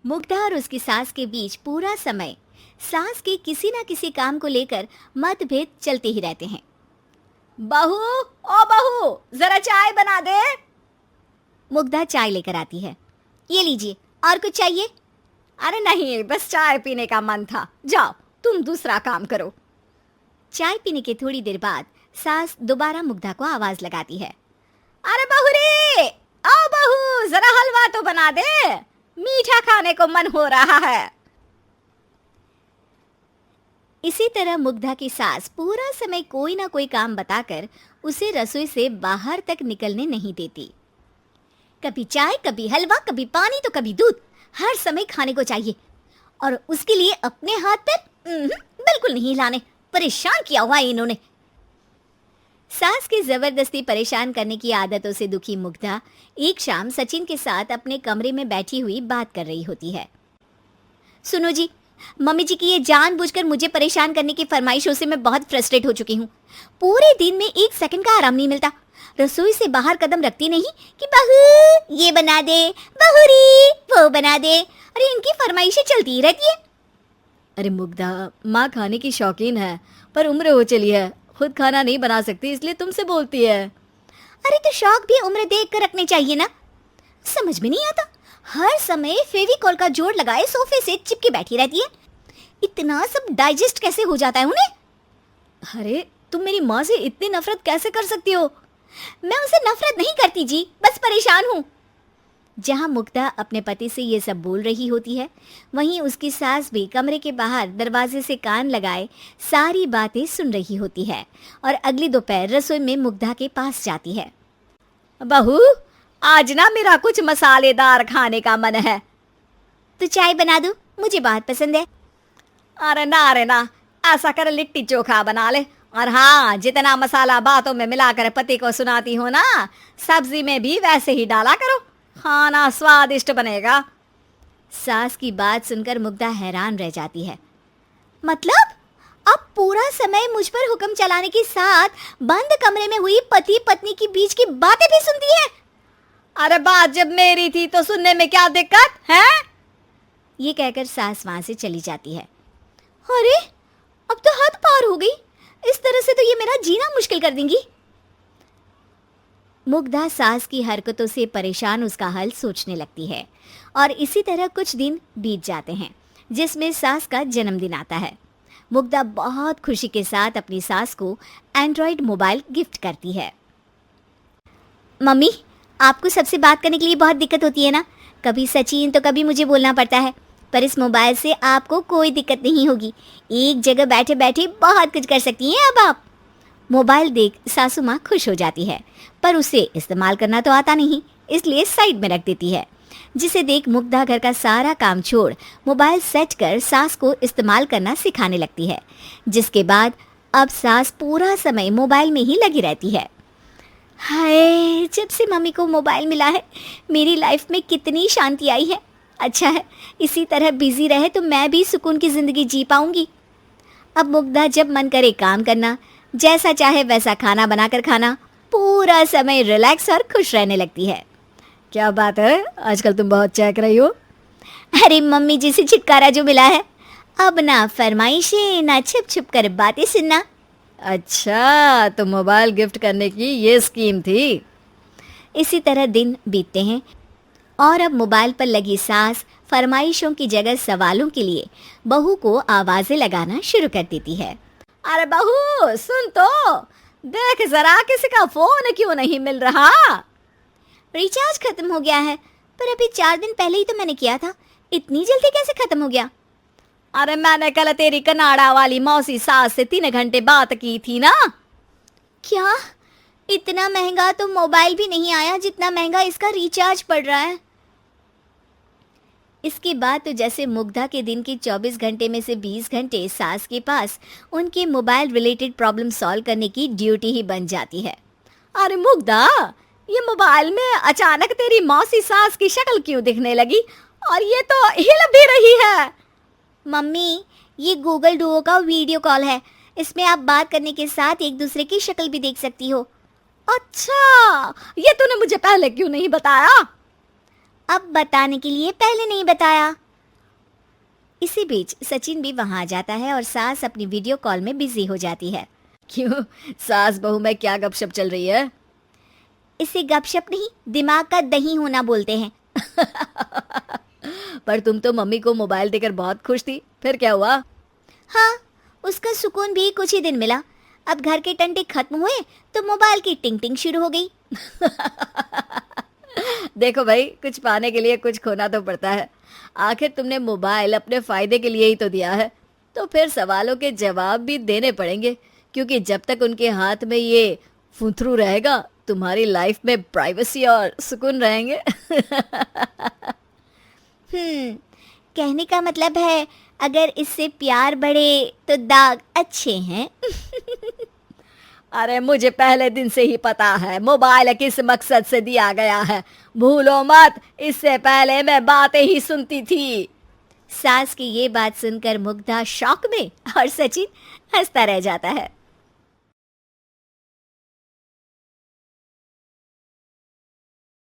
मुग्धा और उसकी सास के बीच पूरा समय सास के किसी न किसी काम को लेकर मतभेद चलते ही रहते हैं। बहू, ओ बहू, जरा चाय बना दे। मुग्धा चाय लेकर आती है। ये लीजिए, और कुछ चाहिए? अरे नहीं, बस चाय पीने का मन था। जाओ, तुम दूसरा काम करो। चाय पीने के थोड़ी देर बाद सास दोबारा मुग्धा को आवाज लगाती है। अरे बहू रे, आओ बहू, जरा हलवा तो बना दे, मीठा खाने को मन हो रहा है। इसी तरह मुग्धा की सास पूरा समय कोई ना कोई काम बताकर उसे रसोई से बाहर तक निकलने नहीं देती। कभी चाय, कभी हलवा, कभी पानी तो कभी दूध, हर समय खाने को चाहिए, और उसके लिए अपने हाथ पैर बिल्कुल नहीं हिलाने। परेशान किया हुआ है इन्होंने। सास की जबरदस्ती परेशान करने की आदतों से दुखी मुग्धा एक शाम सचिन के साथ अपने कमरे में बैठी हुई बात कर रही होती है। सुनो जी, मम्मी जी की ये जानबूझकर मुझे परेशान करने की फरमाइशों से मैं बहुत फ्रस्ट्रेट हो चुकी हूँ। पूरे दिन में एक सेकंड का आराम नहीं मिलता। रसोई से बाहर कदम रखती नहीं कि बहू ये बना दे, बहू री वो बना दे। अरे इनकी फरमाइशें चलती ही रहती है। अरे मुग्धा, माँ खाने की शौकीन है, पर उम्र हो चली है, खुद खाना नहीं बना सकती, इसलिए तुमसे बोलती है। अरे तो शौक भी उम्र देख कर रखने चाहिए ना। समझ में नहीं आता, हर समय फेविकॉल का जोड़ लगाए सोफे से चिपके बैठी रहती है। इतना सब डाइजेस्ट कैसे हो जाता है उन्हें? अरे तुम मेरी माँ से इतनी नफरत कैसे कर सकती हो? मैं उसे नफरत नहीं करती जी, बस परेशान हूँ। जहाँ मुग्धा अपने पति से ये सब बोल रही होती है, वहीं उसकी सास भी कमरे के बाहर दरवाजे से कान लगाए सारी बातें सुन रही होती है और अगली दोपहर रसोई में मुग्धा के पास जाती है। बहू, आज ना मेरा कुछ मसालेदार खाने का मन है। तो चाय बना दूं? मुझे बहुत पसंद है। अरे ना, ऐसा कर लिट्टी चोखा बना ले। और हाँ, जितना मसाला बातों में मिलाकर पति को सुनाती हो ना, सब्जी में भी वैसे ही डाला करो, खाना स्वादिष्ट बनेगा। सास की बात सुनकर मुग्धा हैरान रह जाती है। मतलब अब पूरा समय मुझ पर हुक्म चलाने के साथ बंद कमरे में हुई पति पत्नी की बीच की बातें भी सुनती है? अरे बात जब मेरी थी तो सुनने में क्या दिक्कत है? ये कहकर सास वहां से चली जाती है। अरे अब तो हद पार हो गई, इस तरह से तो ये मेरा जीना मुश्किल कर देंगी। मुग्धा सास की हरकतों से परेशान उसका हल सोचने लगती है और इसी तरह कुछ दिन बीत जाते हैं, जिसमें सास का जन्मदिन आता है। मुग्धा बहुत खुशी के साथ अपनी सास को एंड्रॉयड मोबाइल गिफ्ट करती है। मम्मी, आपको सबसे बात करने के लिए बहुत दिक्कत होती है ना, कभी सचिन तो कभी मुझे बोलना पड़ता है, पर इस मोबाइल से आपको कोई दिक्कत नहीं होगी। एक जगह बैठे बैठे बहुत कुछ कर सकती हैं अब आप। मोबाइल देख सासू माँ खुश हो जाती है, पर उसे इस्तेमाल करना तो आता नहीं, इसलिए साइड में रख देती है। जिसे देख मुग्धा घर का सारा काम छोड़ मोबाइल सेट कर सास को इस्तेमाल करना सिखाने लगती है, जिसके बाद अब सास पूरा समय मोबाइल में ही लगी रहती है। हाय, जब से मम्मी को मोबाइल मिला है मेरी लाइफ में कितनी शांति आई है। अच्छा है, इसी तरह बिजी रहे तो मैं भी सुकून की ज़िंदगी जी पाऊंगी। अब मुग्धा जब मन करे काम करना, जैसा चाहे वैसा खाना बनाकर खाना, पूरा समय रिलैक्स और खुश रहने लगती है। क्या बात है, आजकल तुम बहुत चहक रही हो। अरे मम्मी जी से छुटकारा जो मिला है, अब ना फरमाइशें ना छुप छुप कर बातें सुनना। अच्छा, तो मोबाइल गिफ्ट करने की ये स्कीम थी। इसी तरह दिन बीतते हैं और अब मोबाइल पर लगी सास फरमाइशों की जगह सवालों के लिए बहू को आवाजें लगाना शुरू कर देती है। अरे बहू सुन तो, देख जरा किसी का फोन क्यों नहीं मिल रहा? रिचार्ज खत्म हो गया है, पर अभी 4 दिन पहले ही तो मैंने किया था, इतनी जल्दी कैसे खत्म हो गया? अरे मैंने कल तेरी कनाडा वाली मौसी सास से 3 घंटे बात की थी ना। क्या? इतना महंगा तो मोबाइल भी नहीं आया जितना महंगा इसका रिचार्ज पड़ रहा है। इसके बाद तो जैसे मुग्धा के दिन के 24 घंटे में से 20 घंटे सास के पास उनके मोबाइल रिलेटेड प्रॉब्लम सॉल्व करने की ड्यूटी ही बन जाती है। अरे मुग्धा, ये मोबाइल में अचानक तेरी मौसी सास की शक्ल क्यों दिखने लगी? और ये तो हिल भी रही है। मम्मी, ये गूगल डुओ का वीडियो कॉल है, इसमें आप बात करने के साथ एक दूसरे की शक्ल भी देख सकती हो। अच्छा, ये तूने मुझे पहले क्यों नहीं बताया? अब बताने के लिए पहले नहीं बताया। इसी बीच सचिन भी वहां आ जाता है और सास अपनी वीडियो कॉल में बिजी हो जाती है। क्यों, सास बहू में क्या गपशप चल रही है? इसे गपशप नहीं, दिमाग का दही होना बोलते हैं। पर तुम तो मम्मी को मोबाइल देकर बहुत खुश थी, फिर क्या हुआ? हाँ, उसका सुकून भी कुछ ही दिन मिला। अब घर के टंटे खत्म हुए तो मोबाइल की टिंग टिंग शुरू हो गई। देखो भाई, कुछ पाने के लिए कुछ खोना तो पड़ता है। आखिर तुमने मोबाइल अपने फायदे के लिए ही तो दिया है, तो फिर सवालों के जवाब भी देने पड़ेंगे, क्योंकि जब तक उनके हाथ में ये फुंथरू रहेगा, तुम्हारी लाइफ में प्राइवेसी और सुकून रहेंगे। कहने का मतलब है अगर इससे प्यार बढ़े तो दाग अच्छे हैं। अरे मुझे पहले दिन से ही पता है मोबाइल किस मकसद से दिया गया है, भूलो मत, इससे पहले मैं बातें ही सुनती थी। सास की ये बात सुनकर मुग्धा शॉक में और सचिन हंसता रह जाता है।